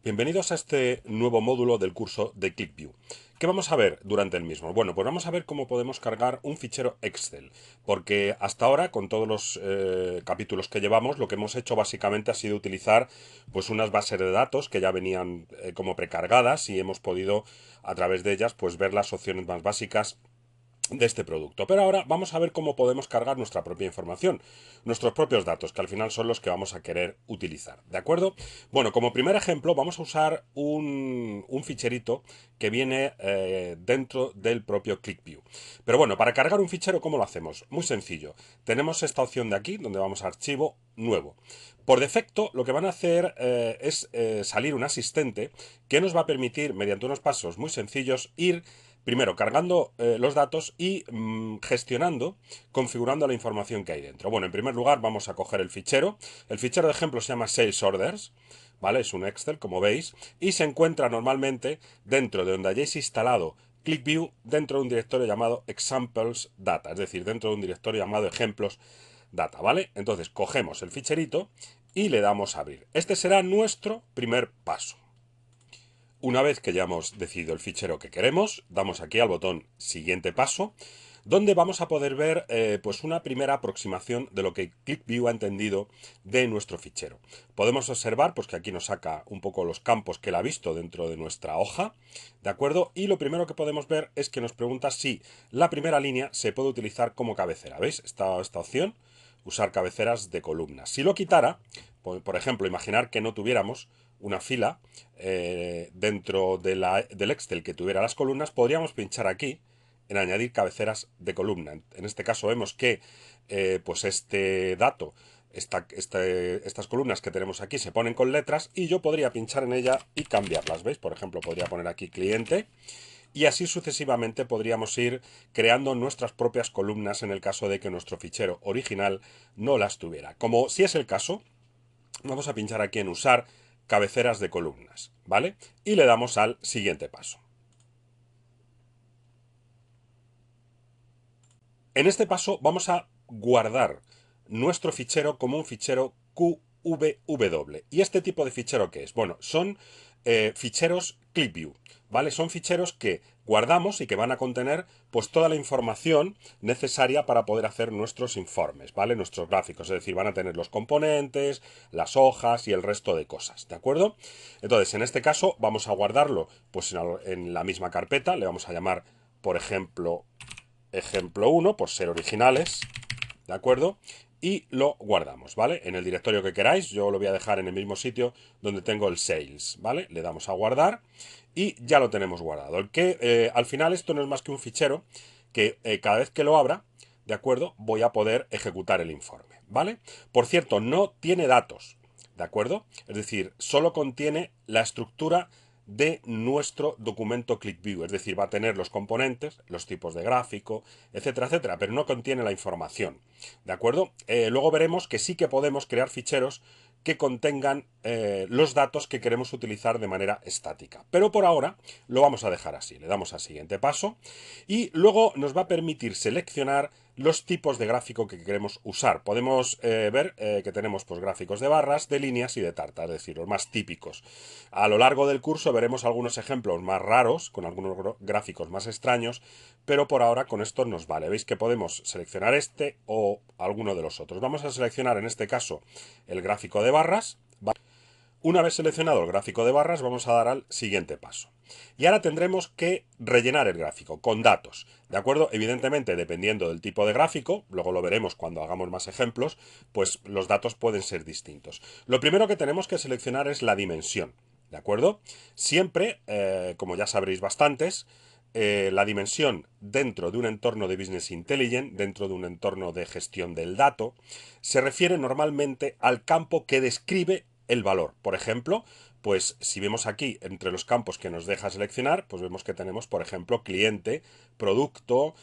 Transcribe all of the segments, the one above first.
Bienvenidos a este nuevo módulo del curso de ClickView. ¿Qué vamos a ver durante el mismo? Bueno, pues vamos a ver cómo podemos cargar un fichero Excel, porque hasta ahora, con todos los capítulos que llevamos, lo que hemos hecho básicamente ha sido utilizar pues unas bases de datos que ya venían como precargadas y hemos podido a través de ellas pues ver las opciones más básicas de este producto. Pero ahora vamos a ver cómo podemos cargar nuestra propia información, nuestros propios datos, que al final son los que vamos a querer utilizar. ¿De acuerdo? Bueno, como primer ejemplo vamos a usar un ficherito que viene dentro del propio ClickView. Pero bueno, para cargar un fichero, ¿cómo lo hacemos? Muy sencillo. Tenemos esta opción de aquí, donde vamos a Archivo, Nuevo. Por defecto, lo que van a hacer es salir un asistente que nos va a permitir, mediante unos pasos muy sencillos, ir primero cargando los datos y gestionando, configurando la información que hay dentro. Bueno, en primer lugar vamos a coger el fichero. El fichero de ejemplo se llama Sales Orders, ¿vale? Es un Excel, como veis, y se encuentra normalmente dentro de donde hayáis instalado ClickView, dentro de un directorio llamado Examples Data, es decir, dentro de un directorio llamado Ejemplos Data, ¿vale? Entonces cogemos el ficherito y le damos a abrir. Este será nuestro primer paso. Una vez que ya hemos decidido el fichero que queremos, damos aquí al botón Siguiente paso, donde vamos a poder ver pues una primera aproximación de lo que ClickView ha entendido de nuestro fichero. Podemos observar pues que aquí nos saca un poco los campos que él ha visto dentro de nuestra hoja, ¿de acuerdo? Y lo primero que podemos ver es que nos pregunta si la primera línea se puede utilizar como cabecera. ¿Veis? Esta opción, usar cabeceras de columnas. Si lo quitara, por ejemplo, imaginar que no tuviéramos una fila dentro del Excel que tuviera las columnas, podríamos pinchar aquí en añadir cabeceras de columna. En este caso vemos que pues este dato, estas columnas que tenemos aquí se ponen con letras y yo podría pinchar en ella y cambiarlas. ¿Veis? Por ejemplo, podría poner aquí cliente y así sucesivamente podríamos ir creando nuestras propias columnas en el caso de que nuestro fichero original no las tuviera. Como si es el caso, vamos a pinchar aquí en usar cabeceras de columnas, ¿vale? Y le damos al siguiente paso. En este paso vamos a guardar nuestro fichero como un fichero QVW. ¿Y este tipo de fichero qué es? Bueno, son ficheros ClickView, ¿vale? Son ficheros que guardamos y que van a contener pues toda la información necesaria para poder hacer nuestros informes, ¿vale? Nuestros gráficos, es decir, van a tener los componentes, las hojas y el resto de cosas, ¿de acuerdo? Entonces, en este caso vamos a guardarlo pues en la misma carpeta, le vamos a llamar, por ejemplo, ejemplo 1, por ser originales, ¿de acuerdo? Y lo guardamos, ¿vale? En el directorio que queráis, yo lo voy a dejar en el mismo sitio donde tengo el sales, ¿vale? Le damos a guardar y ya lo tenemos guardado. El que al final esto no es más que un fichero que cada vez que lo abra, ¿de acuerdo? Voy a poder ejecutar el informe, ¿vale? Por cierto, no tiene datos, ¿de acuerdo? Es decir, solo contiene la estructura de nuestro documento ClickView, es decir, va a tener los componentes, los tipos de gráfico, etcétera, etcétera, pero no contiene la información, ¿de acuerdo? Luego veremos que sí que podemos crear ficheros que contengan los datos que queremos utilizar de manera estática. Pero por ahora lo vamos a dejar así. Le damos al siguiente paso y luego nos va a permitir seleccionar los tipos de gráfico que queremos usar. Podemos ver que tenemos pues, gráficos de barras, de líneas y de tarta, es decir, los más típicos. A lo largo del curso veremos algunos ejemplos más raros, con algunos gráficos más extraños, pero por ahora con esto nos vale. Veis que podemos seleccionar este o alguno de los otros. Vamos a seleccionar en este caso el gráfico de barras. Una vez seleccionado el gráfico de barras, vamos a dar al siguiente paso. Y ahora tendremos que rellenar el gráfico con datos, ¿de acuerdo? Evidentemente, dependiendo del tipo de gráfico, luego lo veremos cuando hagamos más ejemplos, pues los datos pueden ser distintos. Lo primero que tenemos que seleccionar es la dimensión, ¿de acuerdo? Siempre, como ya sabréis bastantes, la dimensión dentro de un entorno de Business Intelligence, dentro de un entorno de gestión del dato, se refiere normalmente al campo que describe el valor. Por ejemplo, pues si vemos aquí entre los campos que nos deja seleccionar, pues vemos que tenemos, por ejemplo, cliente, producto,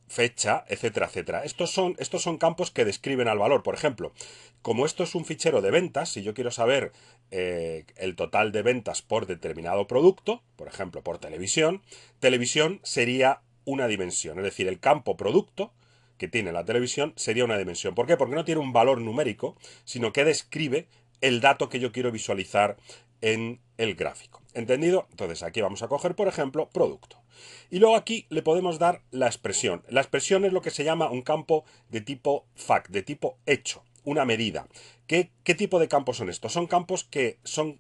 fecha, etcétera, etcétera. Estos son campos que describen al valor. Por ejemplo, como esto es un fichero de ventas, si yo quiero saber el total de ventas por determinado producto, por ejemplo, por televisión, televisión sería una dimensión, es decir, el campo producto que tiene la televisión sería una dimensión. ¿Por qué? Porque no tiene un valor numérico, sino que describe el dato que yo quiero visualizar en el gráfico. ¿Entendido? Entonces aquí vamos a coger, por ejemplo, producto. Y luego aquí le podemos dar la expresión. La expresión es lo que se llama un campo de tipo fact, de tipo hecho, una medida. ¿Qué tipo de campos son estos? Son campos que son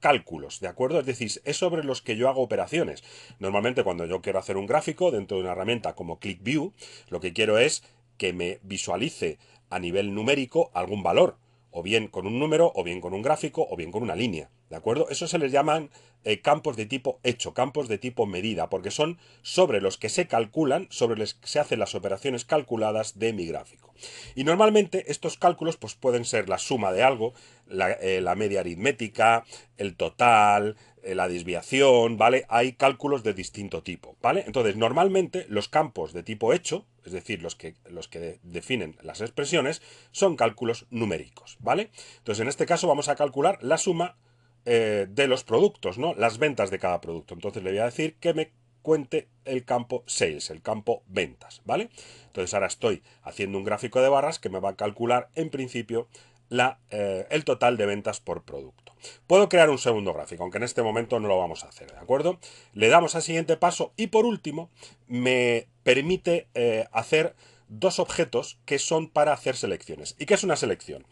cálculos, ¿de acuerdo? Es decir, es sobre los que yo hago operaciones. Normalmente cuando yo quiero hacer un gráfico dentro de una herramienta como ClickView, lo que quiero es que me visualice a nivel numérico algún valor, o bien con un número, o bien con un gráfico, o bien con una línea, ¿de acuerdo? Eso se les llaman campos de tipo hecho, campos de tipo medida, porque son sobre los que se calculan, sobre los que se hacen las operaciones calculadas de mi gráfico. Y normalmente estos cálculos pues pueden ser la suma de algo, la media aritmética, el total, la desviación, ¿vale? Hay cálculos de distinto tipo, ¿vale? Entonces, normalmente los campos de tipo hecho, es decir, los que definen las expresiones, son cálculos numéricos, ¿vale? Entonces, en este caso vamos a calcular la suma de los productos, ¿no? Las ventas de cada producto. Entonces le voy a decir que me cuente el campo sales, el campo ventas, ¿vale? Entonces ahora estoy haciendo un gráfico de barras que me va a calcular en principio el total de ventas por producto. Puedo crear un segundo gráfico, aunque en este momento no lo vamos a hacer, ¿de acuerdo? Le damos al siguiente paso y por último me permite hacer dos objetos que son para hacer selecciones. ¿Y qué es una selección?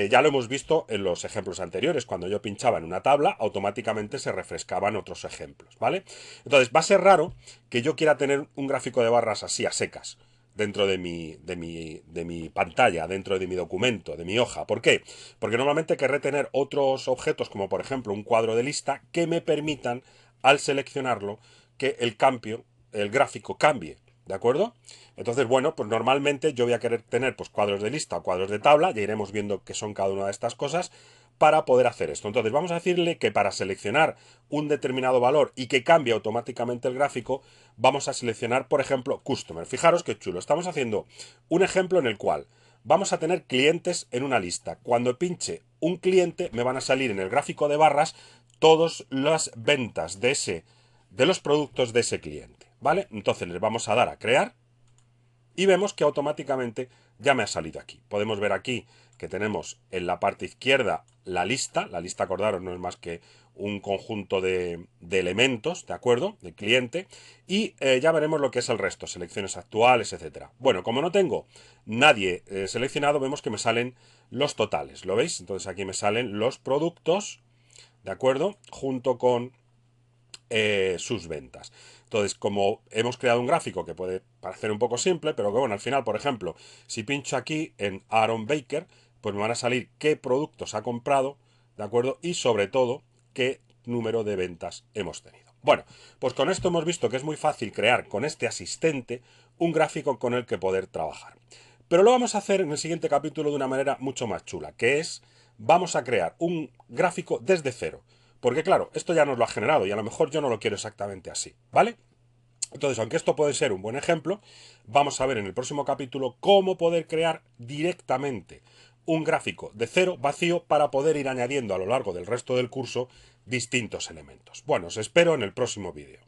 Ya lo hemos visto en los ejemplos anteriores. Cuando yo pinchaba en una tabla, automáticamente se refrescaban otros ejemplos, ¿vale? Entonces, va a ser raro que yo quiera tener un gráfico de barras así a secas dentro de mi pantalla, dentro de mi documento, de mi hoja. ¿Por qué? Porque normalmente querré tener otros objetos, como por ejemplo un cuadro de lista, que me permitan, al seleccionarlo, que el gráfico cambie. ¿De acuerdo? Entonces, bueno, pues normalmente yo voy a querer tener pues cuadros de lista o cuadros de tabla, ya iremos viendo qué son cada una de estas cosas para poder hacer esto. Entonces, vamos a decirle que para seleccionar un determinado valor y que cambie automáticamente el gráfico, vamos a seleccionar, por ejemplo, Customer. Fijaros qué chulo. Estamos haciendo un ejemplo en el cual vamos a tener clientes en una lista. Cuando pinche un cliente, me van a salir en el gráfico de barras todas las ventas de los productos de ese cliente, ¿vale? Entonces les vamos a dar a crear y vemos que automáticamente ya me ha salido aquí. Podemos ver aquí que tenemos en la parte izquierda la lista, acordaros, no es más que un conjunto de elementos, ¿de acuerdo? De cliente, y ya veremos lo que es el resto, selecciones actuales, etcétera. Bueno, como no tengo nadie seleccionado, vemos que me salen los totales, ¿lo veis? Entonces aquí me salen los productos, ¿de acuerdo? Junto con sus ventas. Entonces, como hemos creado un gráfico que puede parecer un poco simple, pero que bueno, al final, por ejemplo, si pincho aquí en Aaron Baker, pues me van a salir qué productos ha comprado, ¿de acuerdo? Y sobre todo, qué número de ventas hemos tenido. Bueno, pues con esto hemos visto que es muy fácil crear con este asistente un gráfico con el que poder trabajar. Pero lo vamos a hacer en el siguiente capítulo de una manera mucho más chula, que es, vamos a crear un gráfico desde cero. Porque claro, esto ya nos lo ha generado y a lo mejor yo no lo quiero exactamente así, ¿vale? Entonces, aunque esto puede ser un buen ejemplo, vamos a ver en el próximo capítulo cómo poder crear directamente un gráfico de cero vacío para poder ir añadiendo a lo largo del resto del curso distintos elementos. Bueno, os espero en el próximo vídeo.